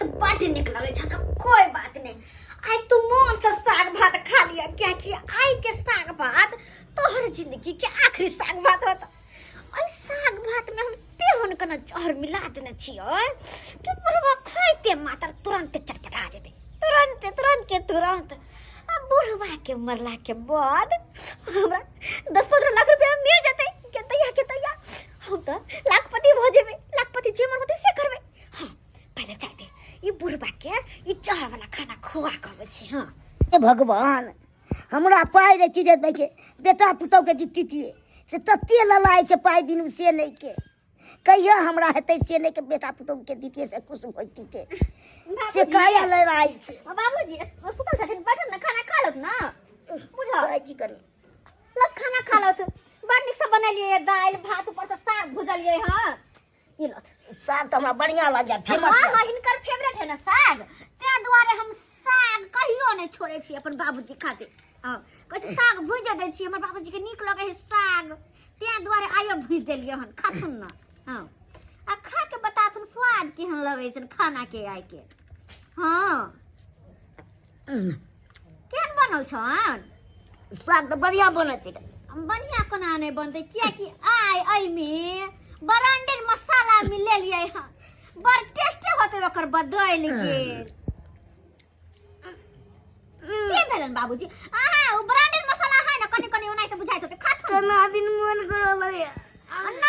बड़ निक लगे छ ना, कोई बात नहीं। आई तू मन से साग भात खा लिया, क्या कि आई के साग भात तोहर जिंदगी के आखिरी साग भात होता। आई साग भात में हम तेहन के न जहर मिला देने छियो कि बुढ़वा खाइते मात्र तुरंत चटपटा जेते, तुरंत। अब बुढ़वा के मरला के बाद हमरा 10-15 लाख रुपया मिल जते के तैया हम तो लाखपति हो जेबे, लाखपति जे मन होते से करबे। हां पहले चाहते ये बुढ़वा के ये जहर वाला खाना खुआ कहबे छी। हां हे भगवान, हमरा पाई रे चीज देखे बेटा पुतौ के जितितिए से तत्ते ललाय छे पाई बिनु से नहीं के कहिया हमरा हेतै से नहीं के बेटा पुतौ के दितिए से खुश होइती के से काया लड़ाई छे। बाबूजी सुतल छथिन, बैठल ना, खाना खा लो ना, बुझा काय की करी लत खाना खा लो। बड़ निक से बनलिए, दाल भात ऊपर से साग भुजलिए। हां ये लो साग तो हमरा बढ़िया लागे, फेमस हां हिनकर फेवरेट है ना साग, ते दुआरे हम साग कहियो नहीं छोड़े छी अपन बाबूजी खातिर। हां कछ साग भुज दे छी, हमर बाबूजी के नीक लगे है साग, ते दुआरे आइयो भुज देलिए हन, खाथुन ना। हां आ खा के बताथुन स्वाद केहन लगे छै खाना के आइ के। हां केहन बनल छन साग तो बढ़िया बने छे। बढ़िया कोना नहीं बनते, किया कि आई में ब्रांडेड मसाला मिले लिए हां, बड़ टेस्टी होते ओकर बदल गेल। के भेलन बाबूजी? आहा वो ब्रांडेड मसाला है ना, कनी ओनाइ त बुझाइत होते। खाथुन केना दिन मन करो लगे ना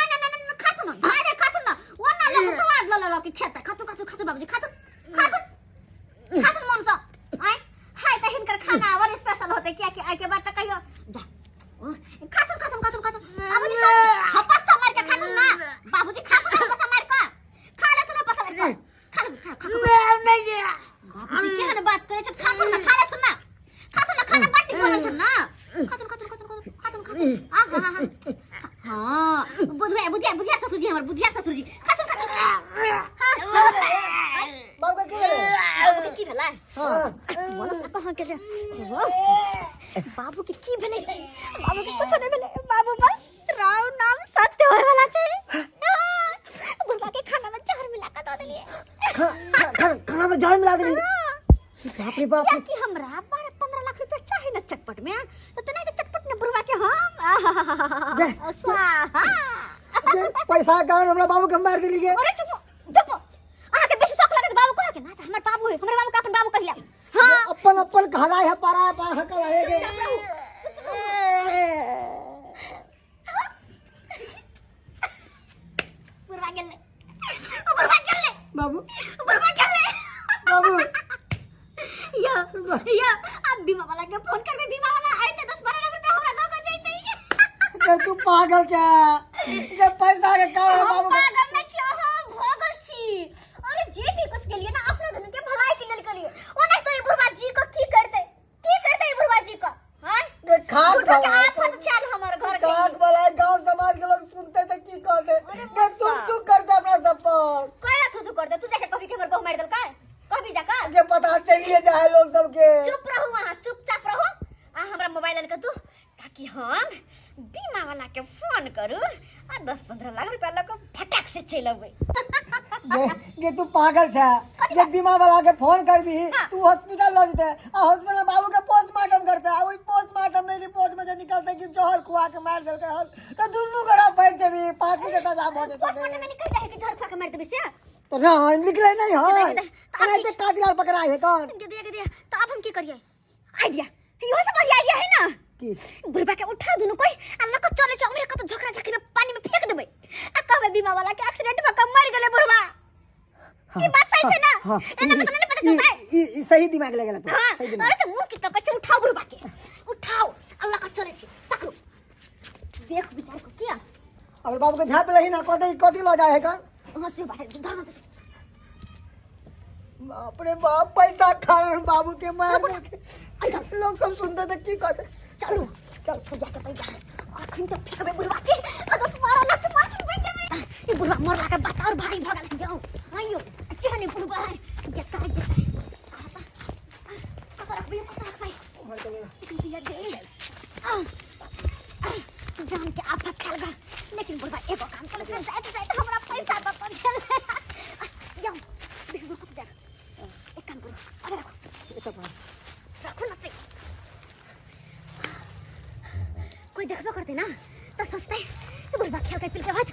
खाथुन ना, अरे खाथुन ना, ओना ले स्वाद ल के खेता। खाथु बाबूजी, खाथु मन सा। आइ हाय त हिनकर खाना बड़ स्पेशल होते, किया कि आइ के बाद त कहियो जा खाथुन बाबूजी हपस मार के खाथुन ना, बाबूजी खाथुन हपस मार के खा ले, तू हपस मार के खा नहीं बाबूजी केहन बात करे छ? खाथुन ना, खा ले तू ना, खाना बाटी बोले छ ना, खाथुन आगा। हां बुधिया ससुरजी, हमर बुधिया ससुरजी, खाथुन बाबू के भेले? बाबू के की भेलै? हां बोल से कहां के रे बाबू के की भेलै? बाबू के कुछ नहीं भेलै, बाबू बस राव नाम सत्य होय वाला छै। बुढ़वा के खाना में जहर मिला के दे देलिए, खाना में जहर मिला देली। बाप रे बाप, कि हमरा 12-15 लाख रुपया चाहिए ना चटपट में, तो तने तो चटपट ने बुढ़वा के हम स्वाहा पैसा गान हमरा बाबू के मार देली के। अरे चुप आहा के बेसी शौक लगे बाबू कह के ना, त हमर बाबू है, हमर बाबू का अपन बाबू कहिया। हां अपन घरा है, पारा है गे। बुढ़वा गेले बाबू बाबू या अब बीमा वाला के फोन करबे, बीमा वाला आइते 10-12 लाख रुपया हमरा दो के जइते। तू पागल छ, जब पैसा के कारण बाबू पागल नहीं छी, हां भोगल छी। अरे जे भी कुछ के लिए ना अपना धन के भलाई के लिए करिए, ओ नहीं तो ये बुढ़वा जी को की करते ये बुढ़वा जी को। हां देख खाक के आफत चल हमर घर के खाक वाला गांव समाज के लोग सुनते त की कहते? मैं तू करते अपना सपोर्ट करत तू करते, तू जाके कभी के हमर बहु मार देल का, कभी जाका ये पता चलिए जाए लोग सबके। चुप रहो वहां, चुपचाप रहो। हमरा मोबाइल लेके तू, ताकि हम बीमा वाला के फोन करू आ 10-15 लाख रुपया लग फटाक से चल अबै। ये तू पागल छ, जब बीमा वाला के फोन करबी तू हॉस्पिटल ल जते आ हॉस्पिटल में बाबू के पोस्टमार्टम करते आ ओई पोस्टमार्टम में रिपोर्ट में जे निकलते कि जहर खुआ के मार देलके हन, त दुन्नु गोरा पैर जेबी, फांसी के सजा भ जेते। पोस्टमार्टम में निकल जाए कि जहर खा के मार देबे से, तो ना निकले नहीं है अरे ते कातिलाल पकड़ा है कौन के दिया। तो अब हम की करिए? आइडिया इहो सब आइडिया है ना की बुढ़बा के उठा दुनु कोई अल्लाह को चले छ, हमरे कत झोकरा झाकी में पानी में फेंक देबे आ कहबे बीमा वाला के एक्सीडेंट में कम मर गेले बुढ़बा। की बात सही है ना? एना तो नहीं पता चलता है। ई सही दिमाग लगेला तू, सही दिमाग। अरे तो मुंह की तक उठाओ बुढ़बा के, उठाओ अल्लाह का चले छी, पकड़ो देख बेचारे को किया। और बाबू के झाप लही ना कदी ल जाए है कौन? हां से बात है, धर मत। बाप रे बाप, पैसा खान बाबू के मार के लोग सब सुनते थे की कहते? चलो चल तो जाके पैसा आखिर तो फेंकबे बुढ़बा के 10-12 लाख के पास पैसे में। ये बुढ़बा मरला के बात और भागी भागल जाओ। आइयो केहनी बुढ़बा है ये कर खाता कतर भी कतर भाई मर गया दिया दे जान के आफत चल गया। लेकिन बुढ़बा एगो काम कर जाए हमरा पैसा तो चल जाओ 20 रुपया ना तो सोचते कि बुढ़बा खेल के पीछे हाथ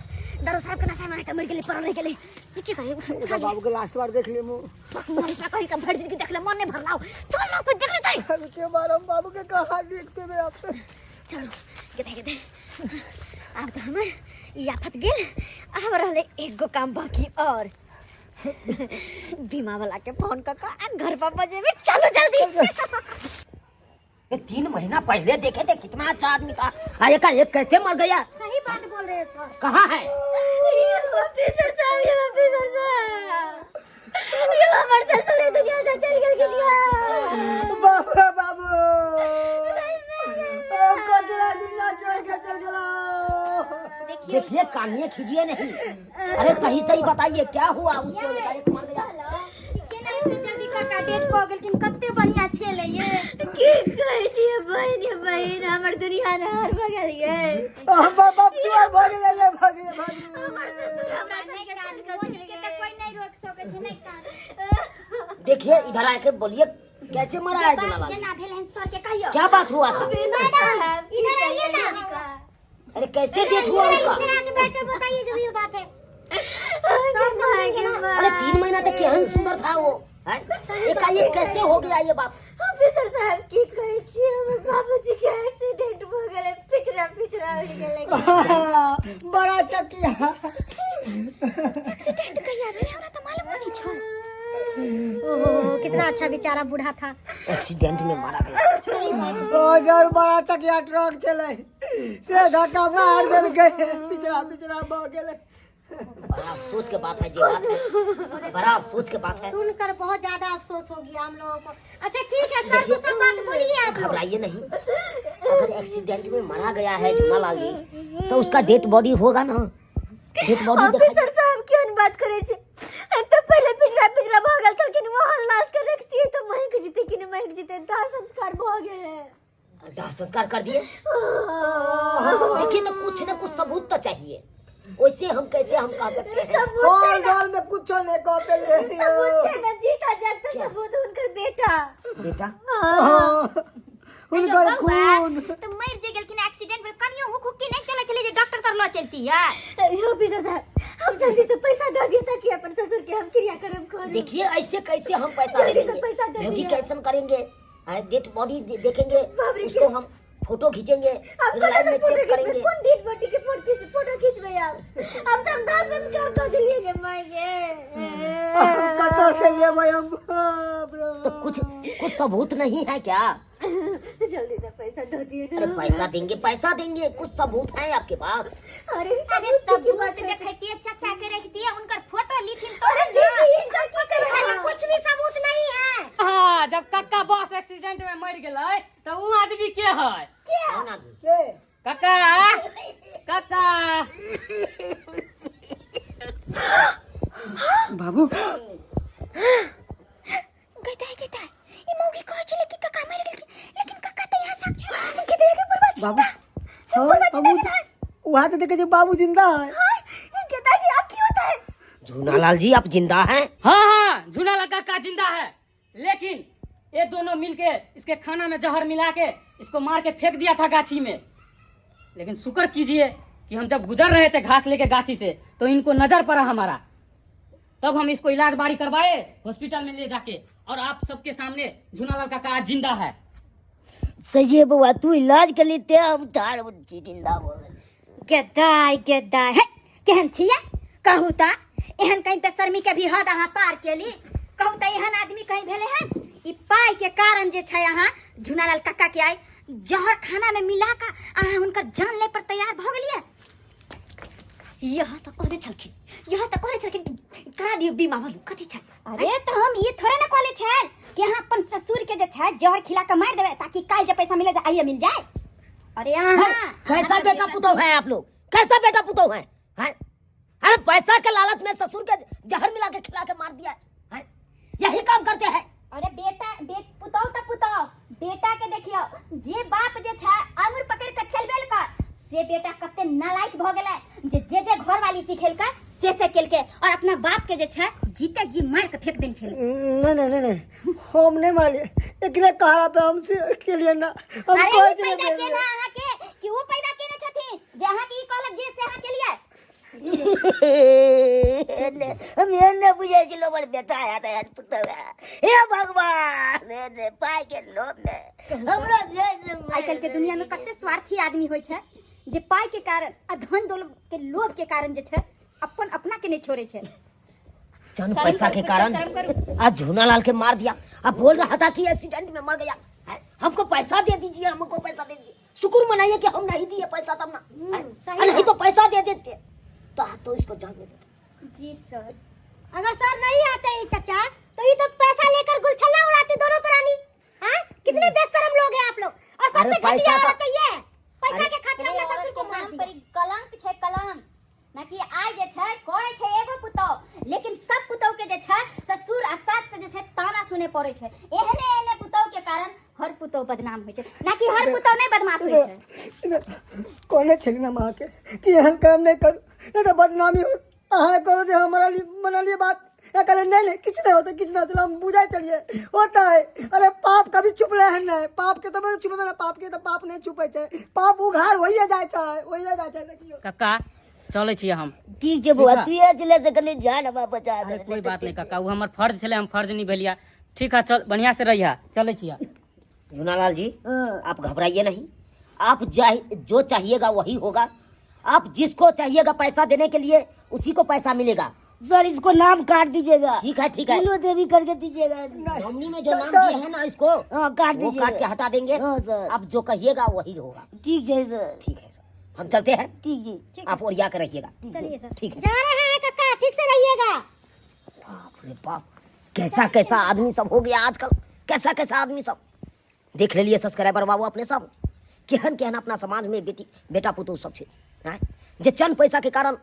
दारू साहब के नशा में मर गेले परल गेले कुछ कहे बाबू के लास्ट बार देख लिए मु मन का कहीं का भर जिंदगी देख ले मन नहीं भरलाओ चल ना कुछ देख लेते के बार हम बाबू के कहा देखते हैं आप चलो गदे अब तो हमार ई आफत गेल अब रहले एक गो काम बाकी और बीमा वाला के फोन कर घर पर बजे में चलो जल्दी 3 महीना पहले देखे थे कितना अच्छा आदमी था, आए का एक कैसे मर गया। सही बात बोल रहे हैं सर। कहाँ है ऑफिसर साहब, ये ऑफिसर साहब, ये हमारे ससुर दुनिया से चल गया। बाबू बाबू ओ कतरा दुनिया छोड़ के चल गया। देखिए कानिए खींचिए नहीं, अरे सही सही बताइए क्या हुआ उसको, मर गया। जल्दी काका डेट हो गेल किन कत्ते बढ़िया छेले ये की कहै छियै बहिन हमर दुनिया न हर भगल ये बाबा तू और भागे ले भागे हमर ससुर हमरा नहीं कान कर के तक कोई नहीं रोक सके छै नहीं कान। देखिए इधर आके बोलिए कैसे मरा है जनाला, केना भेल हन सर के कहियो क्या बात हुआ था। मैडम इधर आइए ना। अरे कैसे डेट हुआ उसका, इधर आके बैठ के बताइए जो ये बात है। अरे 3 महीना तक केहन सुंदर था वो, एकाएक कैसे हो गया ये बात। ऑफिसर साहब की कहै छी हमर बाबूजी के एक्सीडेंट हो गेलै, पिछड़ा हो गेलै। बड़ा चकिया एक्सीडेंट कहिया भेल हमरा त मालूम नहीं छ। ओहो कितना अच्छा बेचारा बूढ़ा था, एक्सीडेंट में मारा गया। ओ यार बड़ा चकिया ट्रक चले से धक्का मार देल गए, पिछड़ा भाग गेले। बड़ा अफसोस के बात है ये बात है, बड़ा अफसोस के बात है। सुनकर बहुत ज्यादा अफसोस हो गया हम लोगों को। अच्छा ठीक है सर को सब बात बोलिए आप। घबराइए नहीं, अगर एक्सीडेंट में मारा गया है झूलालाल जी तो उसका डेड बॉडी होगा ना, डेड बॉडी ऑफिसर साहब क्यों बात करे छे, तो पहले पिछड़ा भागल छलखिन मोहन लाश के रखती तो महक जीते कि नहीं महक जीते, दाह संस्कार भ गेले। दाह संस्कार कर दिए। देखिए तो कुछ न कुछ सबूत तो चाहिए, वैसे हम कैसे हम कह सकते हैं। और गाल में कुछ नहीं कह पे ले सबूत छे ना, जीता जागता सबूत उनकर बेटा उनकर खून तो मर जे गेलखिन एक्सीडेंट में, कनियो हुक के नहीं चले जे डॉक्टर तर लो चलती है। ऑफिसर साहब हम जल्दी से पैसा दे दिए ताकि अपन ससुर के हम क्रियाक्रम करें। देखिए ऐसे कैसे हम पैसा जल्दी से देंगे, पैसा दे दिए। कैसे करेंगे, डेड बॉडी देखेंगे उसको हम फोटो खींचेंगे, लाइव में चेक करेंगे। कौन डेड बॉडी के फोटो खींचबे आप? अब तक दाह संस्कार कर दिलिए गे मायगे। कतो से ले भाई हम तो कुछ सबूत नहीं है क्या? जल्दी से पैसा दे दिए। अरे पैसा देंगे, कुछ सबूत है आपके पास? अरे सबूत देखती है, चाचा के रखती है, उनका फोटो लीथिन तो अरे कुछ भी सबूत नहीं है। हाँ, जब कक्का बॉस एक्सीडेंट में मर गेलै तो वो आदमी के है? कौन आदमी? के कक्का बाबू कहता है ई मौगी कहै छले कि कक्का मर गेल, लेकिन कक्का तो यहाँ साक्षी के देख के बर्बाद बाबू हाँ बाबू वहाँ तो देखे जो बाबू जिंदा है। कहता है कि आप क्यों होता है? झूलालाल जी आप जिंदा हैं? हाँ झूलालाल कक्का जिंदा है, लेकिन ये दोनों मिलके इसके खाना में जहर मिला के इसको मार के फेंक दिया था गाछी में। लेकिन शुक्र कीजिए कि हम जब गुजर रहे थे घास लेके गाछी से तो इनको नजर पड़ा हमारा, तब हम इसको इलाज बारी करवाए हॉस्पिटल में ले जाके, और आप सबके सामने झूलालाल कक्का आज जिंदा है। सही है बउआ, तू इलाज कर लेते हम चार जिंदा हो गए। गद्दाय है केहन छिया कहू ता एहन कहीं पे शर्मी के भी हद अहाँ पार केली। कहू ता एहन आदमी कहीं भेले हैं ई पाई के कारण जे छै अहाँ झूलालाल कक्का के आइ जहर खाना में मिला का अहाँ उनकर जान ले पर तैयार भ गेलिए। यहाँ तो करे छलखिन करा दियो बीमा वालू कथी छै? अरे तो हम ये थोड़े ना कहले छै कि अहाँ अपन ससुर के जे छै जहर खिला के मार देबे ताकि काल जे पैसा मिले जाए आइए मिल जाए। अरे कैसा बेटा पुतौ है आप लोग, कैसा बेटा पुतौ है? अरे पैसा के लालच में ससुर के जहर मिला के खिला के मार दिया है, यही काम करते हैं। अरे पुतौ बेटा के देखियो जे बाप जे छै अमर पकड़ के चलबेल का से बेटा कते नालायक भ गेलै जे घर वाली सिखेल का से केल के और अपना बाप के जे छै जीते जी मार के फेंक देन छले। नहीं हम नहीं मारे एकरे कहारा पे हमसे के लिए ना हम अरे कोई पैदा केना अहाँ के कि वो पैदा केने छथिन जहाँ की कहलक जे से अहाँ के लिए मैंने बुझे कि लोबर बेटा आया था यार पुतवा हे भगवान ने पाई के लोभ ने हमरा आइ काल्हि के दुनिया में कते स्वार्थी आदमी होय छै जे पाई के कारण आ धन दौलत के लोभ के कारण जे छै अपन अपना के नहीं छोड़े छै। चंद पैसा के कारण आज झूनालाल के मार दिया। अब बोल रहा था कि एक्सीडेंट में मर गया। हमको पैसा दे दीजिए, हमको पैसा दे दीजिए। शुक्र मनाइए कि हम नहीं दिए पैसा तब ना, नहीं तो पैसा दे देते तो इसको जान दे। जी सर, अगर सर नहीं आते ये चाचा तो ये तो पैसा लेकर गुलछल्ला उड़ाते दोनों प्राणी। हैं कितने बेशरम लोग हैं आप लोग। और सबसे घटिया बात तो ये पैसा के खातिर अपने ससुर को मार दिया। कलंक छै कलंक ना कि आइ जे छै करे छै एगो पुतौ लेकिन सब पुतौ के जे छै ससुर आ सास से जे छै ताना सुने पड़े छै। एहने एहने पुतौ के कारण हर पुतौ बदनाम होय छै ना कि हर पुतौ नहीं बदमाश होय छै। कोने छली ना माँ के कि एहन काम नहीं करू नहीं तो बदनामी हो। अहाँ कहो जे हमारा लिए मना लिए बात या करे नहीं किछ नहीं होता, किछ नहीं होता, हम बुझाई चलिए होता है। अरे पाप कभी चुप रहे नहीं, पाप के तो चुप में पाप के तो पाप नहीं छुपे छै, पाप उघार होइए जाय छै, होइए जाय छै। देखियो काका चले छिए हम। ठीक छै बुआ, तू ये चले से कने जान अब बचा दे। कोई बात नहीं काका, वो हमर फर्ज छले, हम फर्ज नहीं भेलिया। ठीक है चल बढ़िया से रहिया, चले छिए। झूनालाल जी आप घबराइए नहीं, आप जो चाहिएगा वही होगा। आप जिसको चाहिएगा पैसा देने के लिए उसी को पैसा मिलेगा। सर इसको नाम काट दीजिएगा। ठीक है ठीक है, फूलो देवी करके दीजिएगा। हमनी में जो नाम दिए है ना इसको काट वो दीजिए, काट के हटा देंगे। हाँ, सर। आप जो कहिएगा वही होगा। ठीक है सर। ठीक है सर, हम चलते हैं। ठीक है। आप ओरिया के रहिएगा। चलिए सर, ठीक है। जा रहे हैं काका, ठीक से रहिएगा। बाप रे बाप, कैसा कैसा आदमी सब हो गया आजकल, कैसा कैसा आदमी सब। देख ले लिए सब्सक्राइबर बाबू अपने सब केहन केहन अपना समाज में बेटा पुतहु सब छै हैं जे चंद पैसा के कारण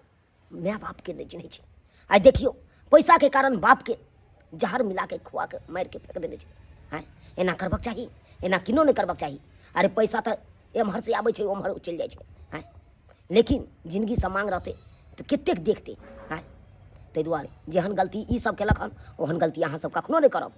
माय बाप के नहीं चिन्है छै। आइ देखियो पैसा के कारण बाप के जहर मिला के खुआ के मार के फेंक देने छै। हैं एना करबाक चाही, एना किनो नहीं करबाक चाही। अरे पैसा तो एम्हर से आबै छै ओम्हर चलि जाइ छै। हैं लेकिन जिंदगी से मांग रहते तो कतेक देखते हैं। ताहि दुआरे जेहन गलती ई सब केलक हन ओहन गलती अहाँ सब कखनो नहीं करब।